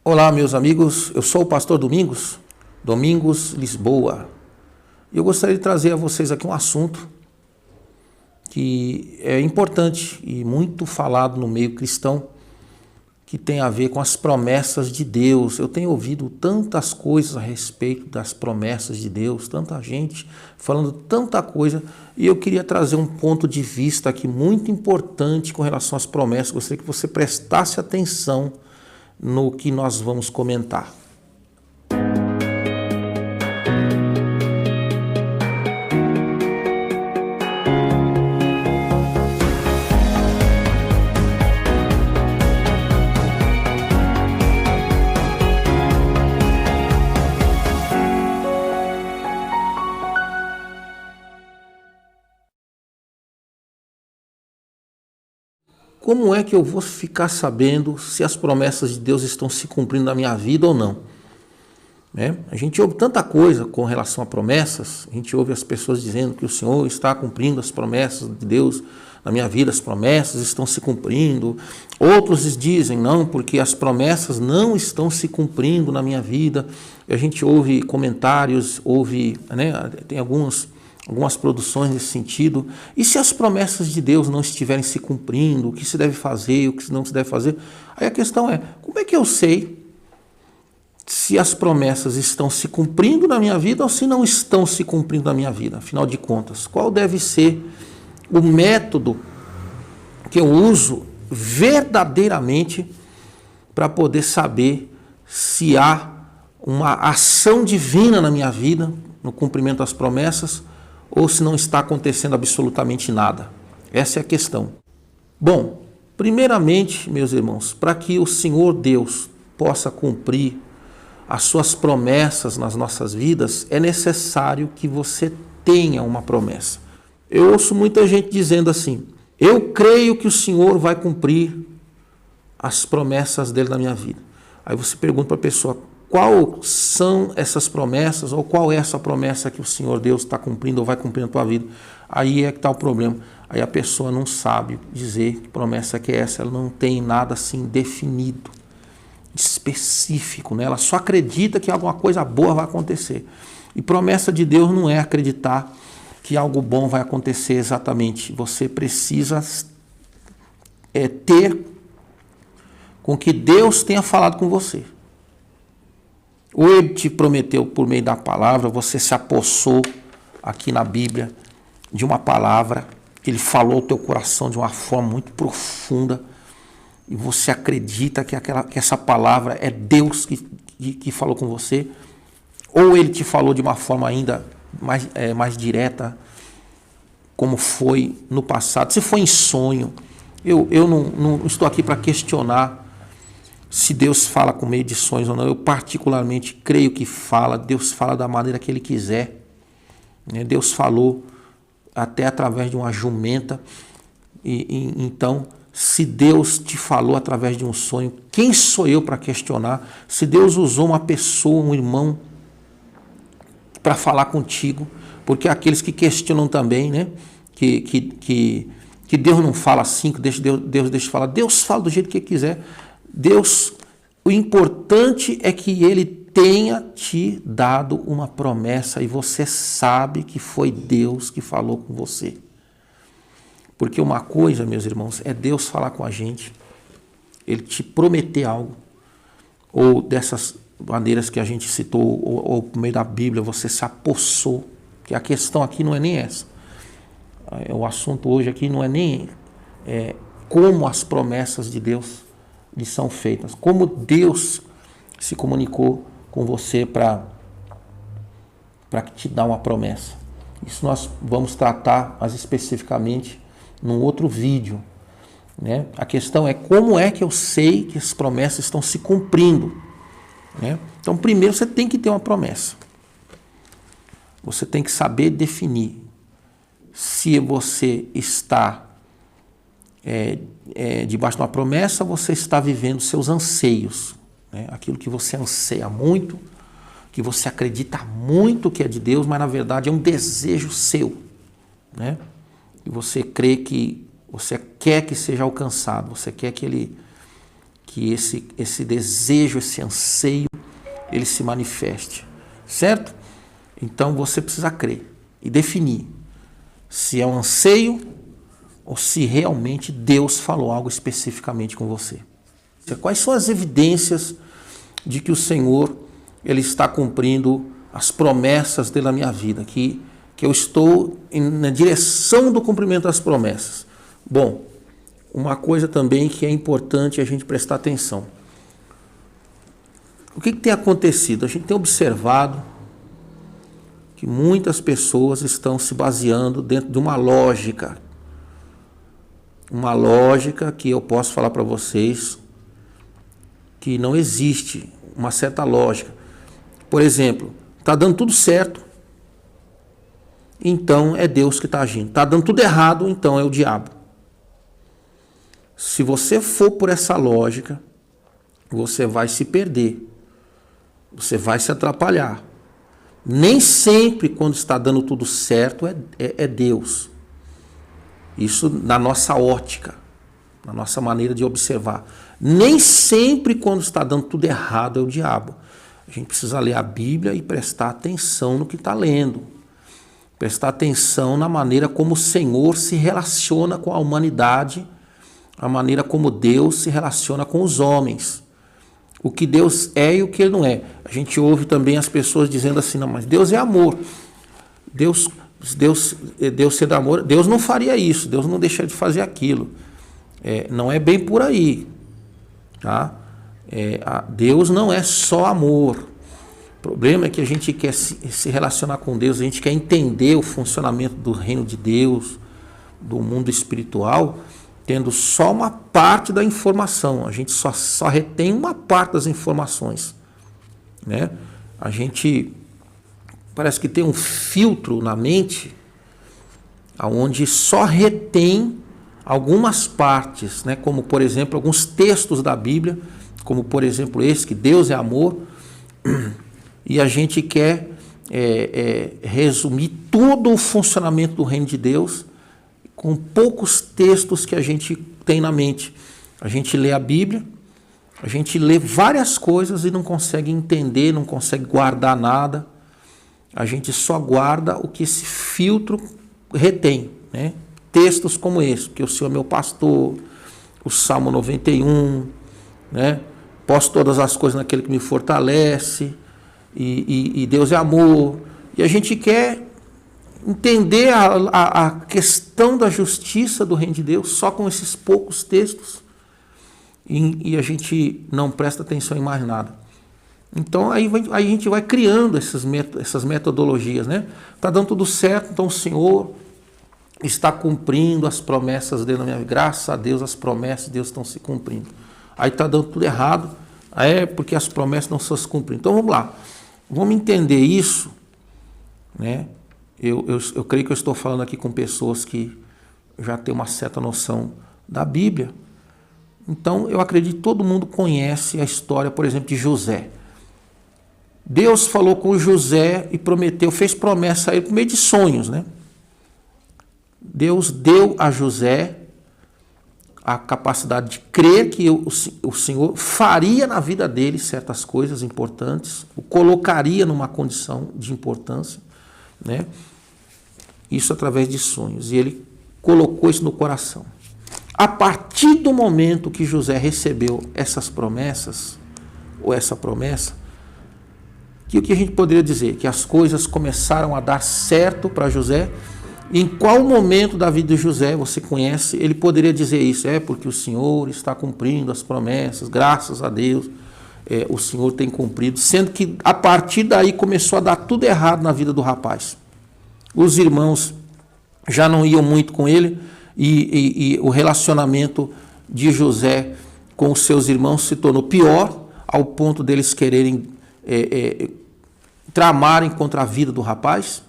Olá, meus amigos, eu sou o pastor Domingos Lisboa. E eu gostaria de trazer a vocês aqui um assunto que é importante e muito falado no meio cristão, que tem a ver com as promessas de Deus. Eu tenho ouvido tantas coisas a respeito das promessas de Deus, tanta gente falando tanta coisa, e eu queria trazer um ponto de vista aqui muito importante com relação às promessas. Gostaria que você prestasse atenção no que nós vamos comentar. Como é que eu vou ficar sabendo se as promessas de Deus estão se cumprindo na minha vida ou não? A gente ouve tanta coisa com relação a promessas, a gente ouve as pessoas dizendo que o Senhor está cumprindo as promessas de Deus na minha vida, as promessas estão se cumprindo. Outros dizem, não, porque as promessas não estão se cumprindo na minha vida. E a gente ouve comentários, tem algumas produções nesse sentido. E se as promessas de Deus não estiverem se cumprindo, o que se deve fazer, o que não se deve fazer? Aí a questão é, como é que eu sei se as promessas estão se cumprindo na minha vida ou se não estão se cumprindo na minha vida? Afinal de contas, qual deve ser o método que eu uso verdadeiramente para poder saber se há uma ação divina na minha vida, no cumprimento das promessas, ou se não está acontecendo absolutamente nada? Essa é a questão. Bom, primeiramente, meus irmãos, para que o Senhor Deus possa cumprir as suas promessas nas nossas vidas, é necessário que você tenha uma promessa. Eu ouço muita gente dizendo assim, eu creio que o Senhor vai cumprir as promessas dele na minha vida. Aí você pergunta para a pessoa, qual são essas promessas, ou qual é essa promessa que o Senhor Deus está cumprindo ou vai cumprir na tua vida? Aí é que está o problema. Aí a pessoa não sabe dizer que promessa que é essa, ela não tem nada assim definido, específico, né? Ela só acredita que alguma coisa boa vai acontecer. E promessa de Deus não é acreditar que algo bom vai acontecer exatamente. Você precisa ter com que Deus tenha falado com você. Ou ele te prometeu por meio da palavra, você se apossou aqui na Bíblia de uma palavra que ele falou ao teu coração de uma forma muito profunda e você acredita que essa palavra é Deus que falou com você, ou ele te falou de uma forma ainda mais direta, como foi no passado. Se foi em sonho, eu não estou aqui para questionar se Deus fala com meio de sonhos ou não. Eu particularmente creio que fala. Deus fala da maneira que Ele quiser. Deus falou até através de uma jumenta. Então, se Deus te falou através de um sonho, quem sou eu para questionar? Se Deus usou uma pessoa, um irmão, para falar contigo, porque aqueles que questionam também, né? Que Deus não fala assim, que Deus deixa falar. Deus fala do jeito que Ele quiser. Deus, o importante é que Ele tenha te dado uma promessa e você sabe que foi Deus que falou com você. Porque uma coisa, meus irmãos, é Deus falar com a gente, Ele te prometer algo, ou dessas maneiras que a gente citou, ou por meio da Bíblia, você se apossou, que a questão aqui não é nem essa. O assunto hoje aqui não é nem como as promessas de Deus lhe são feitas, como Deus se comunicou com você para te dar uma promessa. Isso nós vamos tratar mais especificamente num outro vídeo, né? A questão é como é que eu sei que as promessas estão se cumprindo, né? Então, primeiro você tem que ter uma promessa. Você tem que saber definir se você está debaixo de uma promessa, você está vivendo seus anseios, né? Aquilo que você anseia muito, que você acredita muito que é de Deus, mas na verdade é um desejo seu, né? E você crê que você quer que seja alcançado, você quer que ele que esse desejo, esse anseio, ele se manifeste, certo? Então você precisa crer e definir se é um anseio ou se realmente Deus falou algo especificamente com você. Quais são as evidências de que o Senhor ele está cumprindo as promessas dele na minha vida, que eu estou na direção do cumprimento das promessas? Bom, uma coisa também que é importante a gente prestar atenção. O que tem acontecido? A gente tem observado que muitas pessoas estão se baseando dentro de uma lógica que eu posso falar para vocês que não existe uma certa lógica. Por exemplo, está dando tudo certo, então é Deus que está agindo. Está dando tudo errado, então é o diabo. Se você for por essa lógica, você vai se perder, você vai se atrapalhar. Nem sempre quando está dando tudo certo é Deus. Isso na nossa ótica, na nossa maneira de observar. Nem sempre quando está dando tudo errado é o diabo. A gente precisa ler a Bíblia e prestar atenção no que está lendo. Prestar atenção na maneira como o Senhor se relaciona com a humanidade, a maneira como Deus se relaciona com os homens. O que Deus é e o que Ele não é. A gente ouve também as pessoas dizendo assim, não, mas Deus é amor. Deus sendo amor, Deus não faria isso, Deus não deixaria de fazer aquilo. Não é bem por aí. Tá? Deus não é só amor. O problema é que a gente quer se relacionar com Deus, a gente quer entender o funcionamento do reino de Deus, do mundo espiritual, tendo só uma parte da informação. A gente só retém uma parte das informações, né? A gente parece que tem um filtro na mente onde só retém algumas partes, né? Como, por exemplo, alguns textos da Bíblia, como, por exemplo, esse, que Deus é amor, e a gente quer resumir todo o funcionamento do reino de Deus com poucos textos que a gente tem na mente. A gente lê a Bíblia, a gente lê várias coisas e não consegue entender, não consegue guardar nada. A gente só guarda o que esse filtro retém, né? Textos como esse, que o Senhor é meu pastor, o Salmo 91, né? Posso todas as coisas naquele que me fortalece, e Deus é amor. E a gente quer entender a questão da justiça do reino de Deus só com esses poucos textos, e a gente não presta atenção em mais nada. Então aí a gente vai criando essas metodologias, né? Está dando tudo certo, então o Senhor está cumprindo as promessas dele na minha vida. Graças a Deus, as promessas de Deus estão se cumprindo. Aí está dando tudo errado, porque as promessas não estão se cumprindo. Então vamos lá, vamos entender isso, né? Eu creio que eu estou falando aqui com pessoas que já têm uma certa noção da Bíblia. Então eu acredito que todo mundo conhece a história, por exemplo, de José. Deus falou com José e prometeu, fez promessa a ele por meio de sonhos, né? Deus deu a José a capacidade de crer que o Senhor faria na vida dele certas coisas importantes, o colocaria numa condição de importância, né? Isso através de sonhos. E ele colocou isso no coração. A partir do momento que José recebeu essas promessas, ou essa promessa, que o que a gente poderia dizer? Que as coisas começaram a dar certo para José. Em qual momento da vida de José, você conhece, ele poderia dizer isso? Porque o Senhor está cumprindo as promessas, graças a Deus, o Senhor tem cumprido. Sendo que a partir daí começou a dar tudo errado na vida do rapaz. Os irmãos já não iam muito com ele, e o relacionamento de José com os seus irmãos se tornou pior, ao ponto deles quererem tramarem contra a vida do rapaz.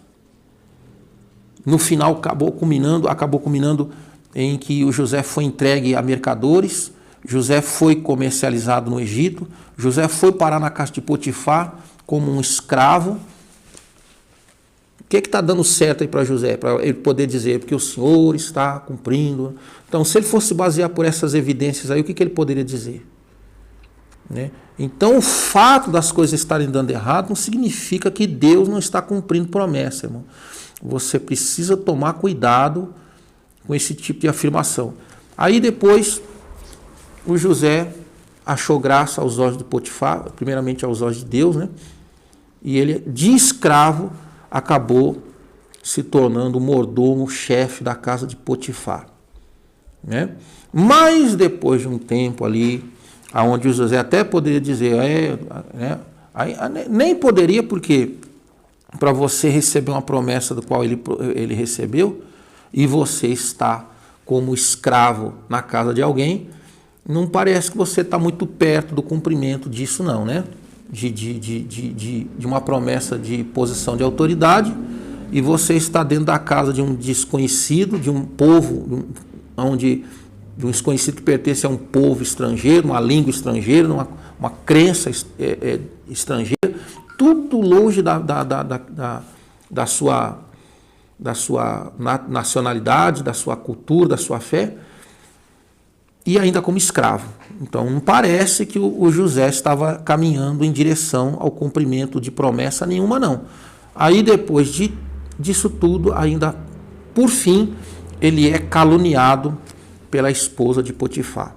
No final acabou culminando em que o José foi entregue a mercadores, José foi comercializado no Egito, José foi parar na casa de Potifar como um escravo. O que está dando certo aí para José? Para ele poder dizer, porque o Senhor está cumprindo. Então, se ele fosse basear por essas evidências aí, o que ele poderia dizer? né? Então o fato das coisas estarem dando errado não significa que Deus não está cumprindo promessa, irmão. Você precisa tomar cuidado com esse tipo de afirmação. Aí depois o José achou graça aos olhos de Potifar, primeiramente aos olhos de Deus, né? E ele, de escravo, acabou se tornando o mordomo, chefe da casa de Potifar, né? Mas depois de um tempo ali, aonde o José até poderia dizer, né? Nem poderia, porque para você receber uma promessa do qual ele recebeu, e você está como escravo na casa de alguém, não parece que você está muito perto do cumprimento disso não, né? De uma promessa de posição de autoridade, e você está dentro da casa de um desconhecido, de um povo, de um desconhecido que pertence a um povo estrangeiro, uma língua estrangeira, uma crença estrangeira, tudo longe da sua nacionalidade, da sua cultura, da sua fé, e ainda como escravo. Então não parece que o José estava caminhando em direção ao cumprimento de promessa nenhuma, não. Aí depois disso tudo, ainda por fim, ele é caluniado pela esposa de Potifar.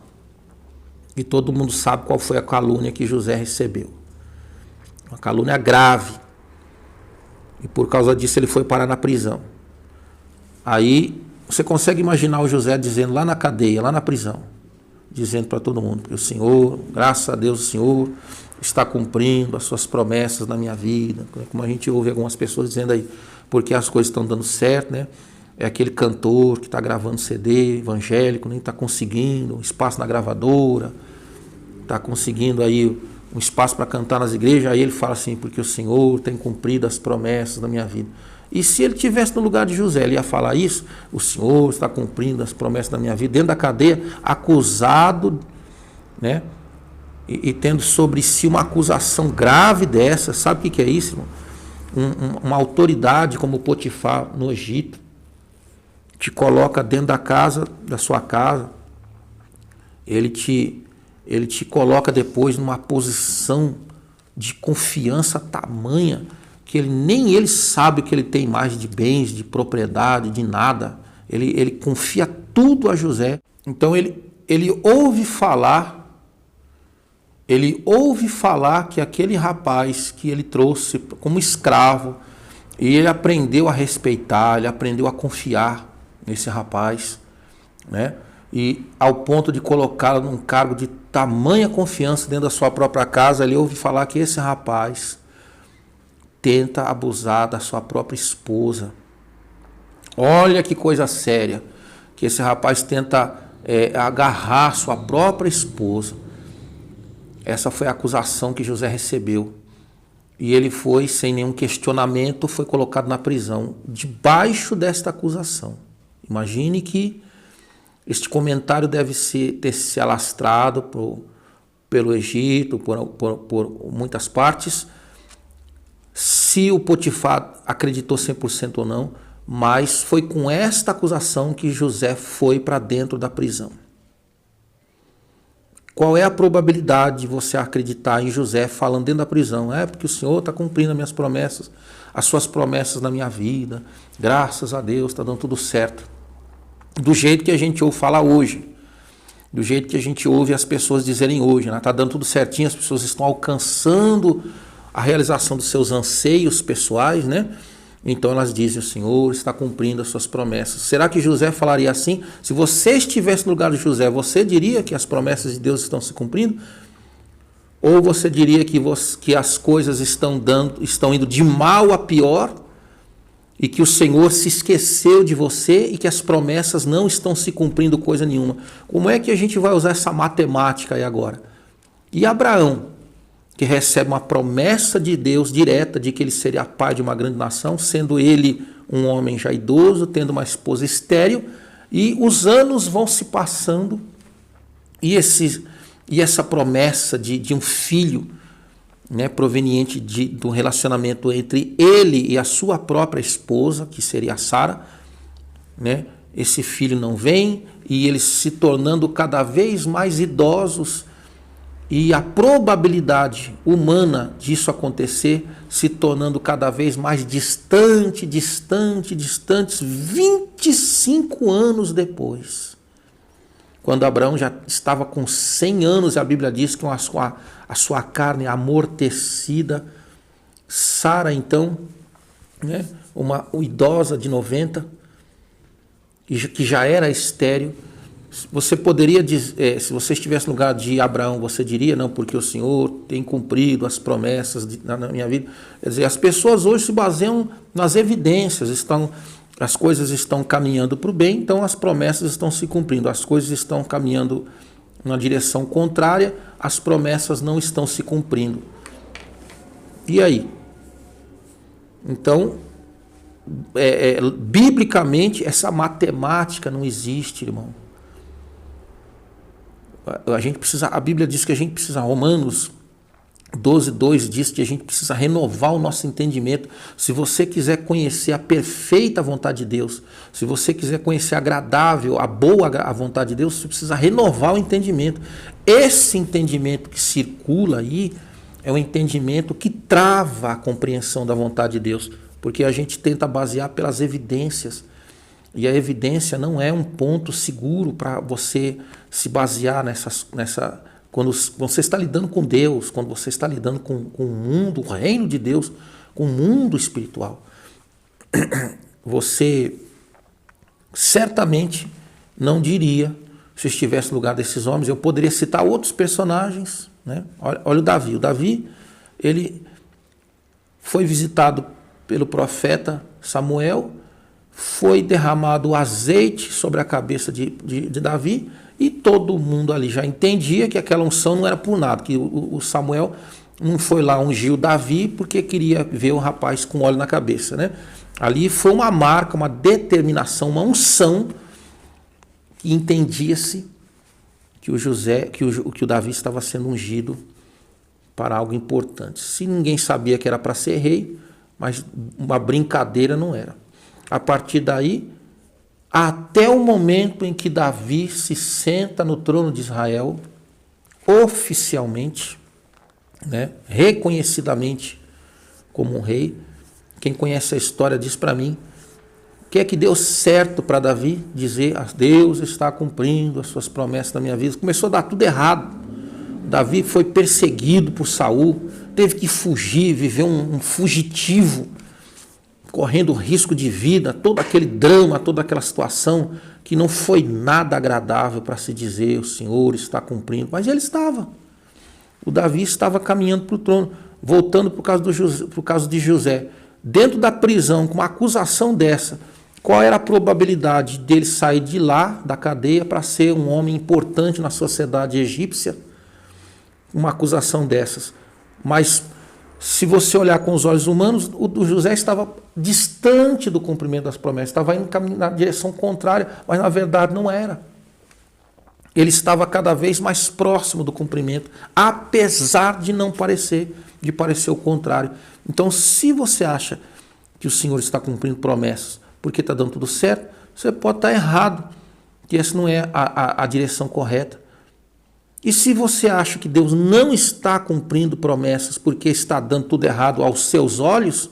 E todo mundo sabe qual foi a calúnia que José recebeu. Uma calúnia grave. E por causa disso ele foi parar na prisão. Aí você consegue imaginar o José dizendo lá na cadeia, lá na prisão, dizendo para todo mundo que o Senhor, graças a Deus, o Senhor está cumprindo as suas promessas na minha vida. Como a gente ouve algumas pessoas dizendo aí, porque as coisas estão dando certo, né? É aquele cantor que está gravando CD evangélico, nem está conseguindo um espaço na gravadora, está conseguindo aí um espaço para cantar nas igrejas. Aí ele fala assim, porque o Senhor tem cumprido as promessas da minha vida. E se ele estivesse no lugar de José, ele ia falar isso? O Senhor está cumprindo as promessas da minha vida, dentro da cadeia, acusado, né? E tendo sobre si uma acusação grave dessa. Sabe o que é isso, irmão? Uma autoridade como Potifar no Egito te coloca dentro da casa, da sua casa, ele te coloca depois numa posição de confiança tamanha que nem ele sabe o que ele tem mais de bens, de propriedade, de nada. Ele confia tudo a José. Então ele ouve falar que aquele rapaz que ele trouxe como escravo, e ele aprendeu a respeitar, ele aprendeu a confiar nesse rapaz, né? E ao ponto de colocá-lo num cargo de tamanha confiança dentro da sua própria casa, ele ouve falar que esse rapaz tenta abusar da sua própria esposa. Olha que coisa séria, que esse rapaz tenta agarrar sua própria esposa. Essa foi a acusação que José recebeu. E ele foi, sem nenhum questionamento, foi colocado na prisão, debaixo desta acusação. Imagine que este comentário deve ter se alastrado pelo Egito, por muitas partes, se o Potifar acreditou 100% ou não, mas foi com esta acusação que José foi para dentro da prisão. Qual é a probabilidade de você acreditar em José falando dentro da prisão? Porque o Senhor está cumprindo as minhas promessas, as suas promessas na minha vida, graças a Deus está dando tudo certo. Do jeito que a gente ouve falar hoje, do jeito que a gente ouve as pessoas dizerem hoje, né? Está dando tudo certinho, as pessoas estão alcançando a realização dos seus anseios pessoais, né? Então elas dizem, o Senhor está cumprindo as suas promessas. Será que José falaria assim? Se você estivesse no lugar de José, você diria que as promessas de Deus estão se cumprindo? Ou você diria que as coisas estão indo de mal a pior, e que o Senhor se esqueceu de você e que as promessas não estão se cumprindo coisa nenhuma? Como é que a gente vai usar essa matemática aí agora? E Abraão, que recebe uma promessa de Deus direta de que ele seria pai de uma grande nação, sendo ele um homem já idoso, tendo uma esposa estéril, e os anos vão se passando, e essa promessa de um filho, né, proveniente do relacionamento entre ele e a sua própria esposa, que seria a Sara, né? Esse filho não vem, e eles se tornando cada vez mais idosos, e a probabilidade humana disso acontecer se tornando cada vez mais distantes, 25 anos depois. Quando Abraão já estava com 100 anos, a Bíblia diz que a sua carne amortecida, Sara então, né, uma idosa de 90, que já era estéril. Você poderia dizer, se você estivesse no lugar de Abraão, você diria, não, porque o Senhor tem cumprido as promessas na minha vida. Quer dizer, as pessoas hoje se baseiam nas evidências, as coisas estão caminhando para o bem, então as promessas estão se cumprindo. As coisas estão caminhando na direção contrária, as promessas não estão se cumprindo. E aí? Então, biblicamente, essa matemática não existe, irmão. A Bíblia diz que a gente precisa, Romanos 12:2 diz que a gente precisa renovar o nosso entendimento. Se você quiser conhecer a perfeita vontade de Deus, se você quiser conhecer a agradável, a vontade de Deus, você precisa renovar o entendimento. Esse entendimento que circula aí é um entendimento que trava a compreensão da vontade de Deus, porque a gente tenta basear pelas evidências. E a evidência não é um ponto seguro para você se basear quando você está lidando com Deus, quando você está lidando com o mundo, o reino de Deus, com o mundo espiritual. Você certamente não diria, se estivesse no lugar desses homens, eu poderia citar outros personagens, né? Olha o Davi. O Davi, ele foi visitado pelo profeta Samuel, foi derramado azeite sobre a cabeça de Davi, e todo mundo ali já entendia que aquela unção não era por nada, que o Samuel não foi lá ungir o Davi porque queria ver o rapaz com óleo na cabeça, né? Ali foi uma marca, uma determinação, uma unção, que entendia-se que o Davi estava sendo ungido para algo importante. Se ninguém sabia que era para ser rei, mas uma brincadeira não era. A partir daí, até o momento em que Davi se senta no trono de Israel, oficialmente, né, reconhecidamente como um rei. Quem conhece a história diz para mim, o que é que deu certo para Davi dizer, Deus está cumprindo as suas promessas na minha vida. Começou a dar tudo errado. Davi foi perseguido por Saul, teve que fugir, viver um fugitivo, correndo risco de vida, todo aquele drama, toda aquela situação que não foi nada agradável para se dizer, o Senhor está cumprindo, mas ele estava. O Davi estava caminhando para o trono, voltando por causa de José. Dentro da prisão, com uma acusação dessa, qual era a probabilidade dele sair de lá, da cadeia, para ser um homem importante na sociedade egípcia? Uma acusação dessas. Mas se você olhar com os olhos humanos, o José estava distante do cumprimento das promessas, estava indo na direção contrária, mas na verdade não era. Ele estava cada vez mais próximo do cumprimento, apesar de não parecer, de parecer o contrário. Então, se você acha que o Senhor está cumprindo promessas porque está dando tudo certo, você pode estar errado, que essa não é a direção correta. E se você acha que Deus não está cumprindo promessas porque está dando tudo errado aos seus olhos,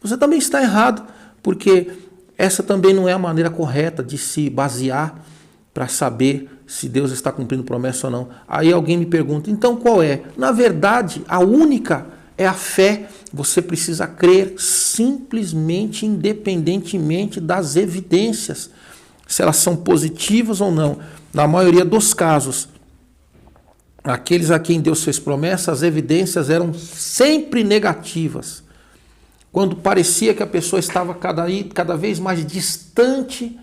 você também está errado, porque essa também não é a maneira correta de se basear para saber se Deus está cumprindo promessa ou não. Aí alguém me pergunta, então qual é? Na verdade, a única é a fé. Você precisa crer simplesmente, independentemente das evidências, se elas são positivas ou não. Na maioria dos casos, aqueles a quem Deus fez promessa, as evidências eram sempre negativas. Quando parecia que a pessoa estava cada vez mais distante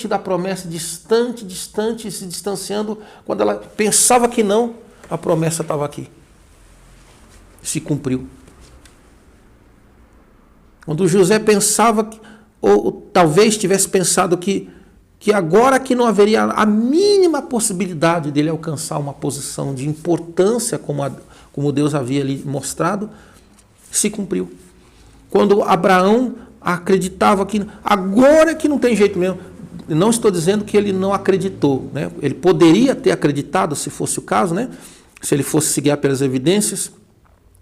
da promessa, distante, se distanciando, quando ela pensava que não, a promessa estava aqui. Se cumpriu. Quando José pensava, ou talvez tivesse pensado que agora que não haveria a mínima possibilidade dele alcançar uma posição de importância como Deus havia lhe mostrado, se cumpriu. Quando Abraão acreditava que agora que não tem jeito mesmo, não estou dizendo que ele não acreditou, né? Ele poderia ter acreditado se fosse o caso, né? se ele fosse se guiar pelas evidências,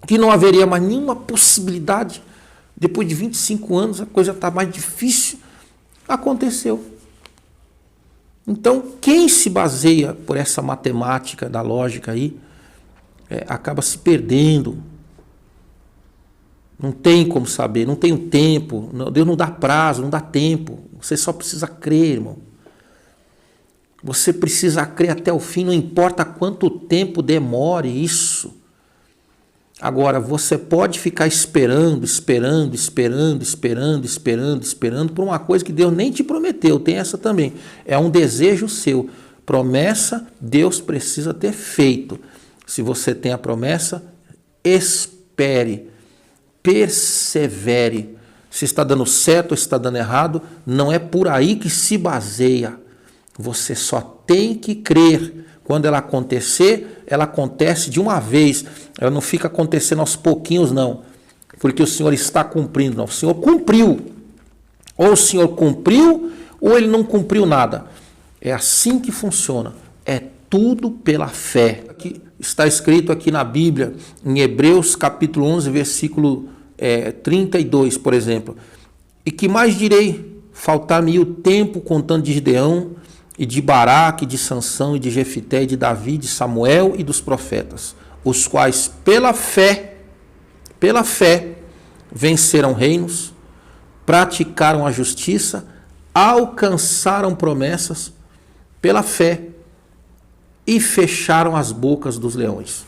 que não haveria mais nenhuma possibilidade. Depois de 25 anos, a coisa está mais difícil. Aconteceu. Então, quem se baseia por essa matemática da lógica aí, acaba se perdendo. Não tem como saber, não tem o tempo. Deus não dá prazo, não dá tempo. Você só precisa crer, irmão. Você precisa crer até o fim, não importa quanto tempo demore isso. Agora, você pode ficar esperando por uma coisa que Deus nem te prometeu. Tem essa também. É um desejo seu. Promessa, Deus precisa ter feito. Se você tem a promessa, espere, persevere. Se está dando certo ou se está dando errado, não é por aí que se baseia. Você só tem que crer. Quando ela acontecer, ela acontece de uma vez. Ela não fica acontecendo aos pouquinhos, não. Porque o Senhor está cumprindo, não. O Senhor cumpriu. Ou o Senhor cumpriu, ou ele não cumpriu nada. É assim que funciona. É tudo pela fé. Aqui, está escrito aqui na Bíblia, em Hebreus capítulo 11, versículo 32, por exemplo. E que mais direi? Faltar-me o tempo contando de Gideão, e de Baraque, de Sansão, e de Jefité, e de Davi, de Samuel e dos profetas, os quais pela fé, venceram reinos, praticaram a justiça, alcançaram promessas pela fé e fecharam as bocas dos leões.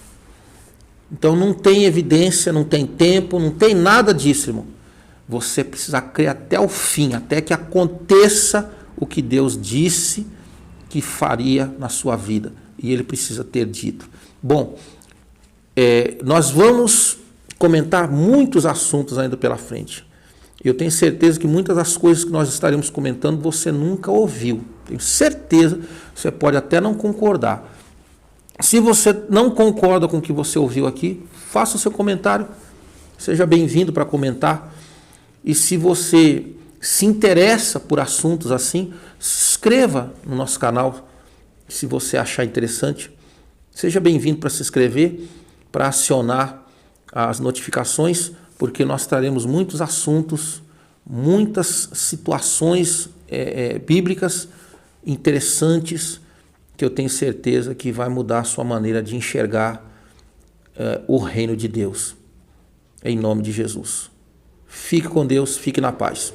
Então não tem evidência, não tem tempo, não tem nada disso, irmão. Você precisa crer até o fim, até que aconteça o que Deus disse que faria na sua vida. E ele precisa ter dito. Bom, nós vamos comentar muitos assuntos ainda pela frente. Eu tenho certeza que muitas das coisas que nós estaremos comentando você nunca ouviu. Tenho certeza, você pode até não concordar. Se você não concorda com o que você ouviu aqui, faça o seu comentário. Seja bem-vindo para comentar. E se você se interessa por assuntos assim, se inscreva no nosso canal, se você achar interessante. Seja bem-vindo para se inscrever, para acionar as notificações, porque nós traremos muitos assuntos, muitas situações bíblicas interessantes, que eu tenho certeza que vai mudar a sua maneira de enxergar o reino de Deus. Em nome de Jesus. Fique com Deus, fique na paz.